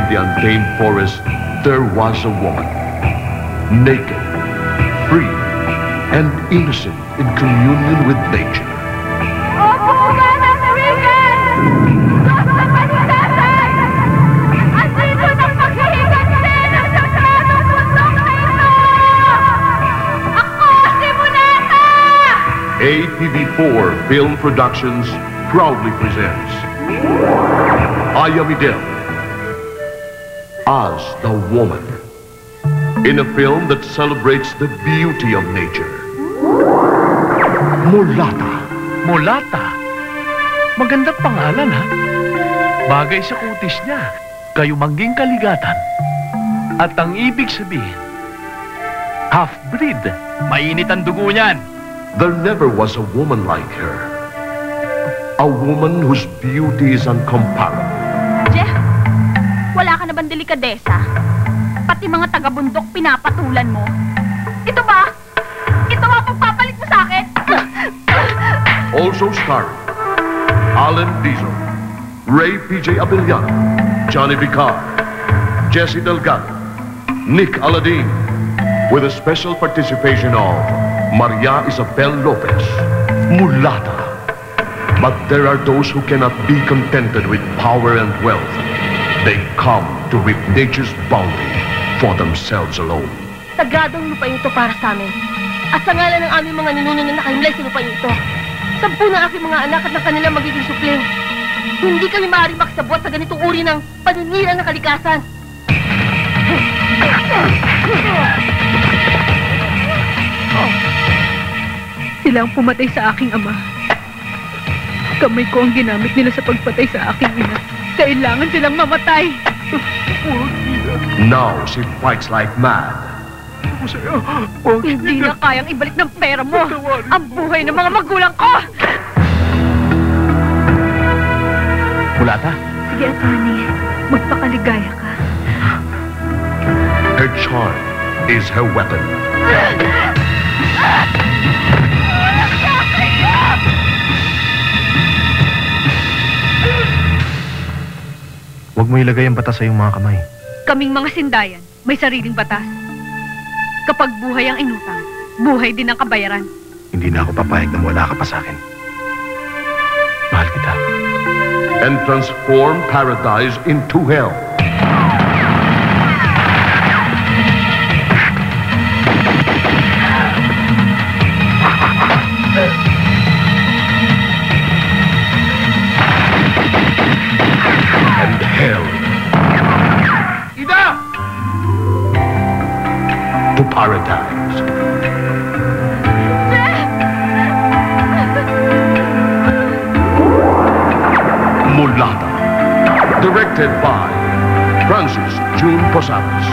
the untamed forest, there was a woman, naked, free, and innocent in communion with nature. Opo, Manang Regan! Gusto pa ni Tatay! Andito na paghihiganti ng sagradong bundok na ito! Ako si Moneta! ATV4 Film Productions proudly presents Aya Midel as the woman in a film that celebrates the beauty of nature. Mulata. Mulata? Magandang pangalan, ha? Bagay sa kutis niya. Kayumangging kaligatan. At ang ibig sabihin, half-breed. Mainit ang dugo niyan. There never was a woman like her. A woman whose beauty is incomparable. Jeff, wala ka na bang delikadesa? Pati mga taga-bundok pinapatulan mo. Ito ba? Ito ba pagpapalit mo sa akin? Also starring Alan Diesel, Ray P.J. Abellano, Johnny Vicar, Jesse Delgado, Nick Aladin, with a special participation of Maria Isabel Lopez, Mulata. But there are those who cannot be contented with power and wealth. They come to reap nature's bounty for themselves alone. Sagradong lupa ito para sa amin. At sa ngalan ng aming mga ninuno na nakahimlay sa lupa ito, 10 ng aking mga anak at ng kanilang magiging supling. Hindi kami maaaring maksabot sa ganitong uri ng paninira ng kalikasan. Sila ang pumatay sa aking ama. Kamay ko ang ginamit nila sa pagpatay sa aking ina. Kailangan silang mamatay. Now she fights like mad. Hindi na kayang ibalik ng pera mo ang buhay ng mga magulang ko! Mulata? Sige, Atty. Magpakaligaya ka. Her charm is her weapon. Huwag mo ilagay ang batas sa iyong mga kamay. Kaming mga sindayan, may sariling batas. Kapag buhay ang inutang, buhay din ang kabayaran. Hindi na ako papayag na wala ka pa sa akin. Mahal kita. And transform paradise into hell. And hell. Ida! To paradise. Mulata. Directed by Francis June Posadas.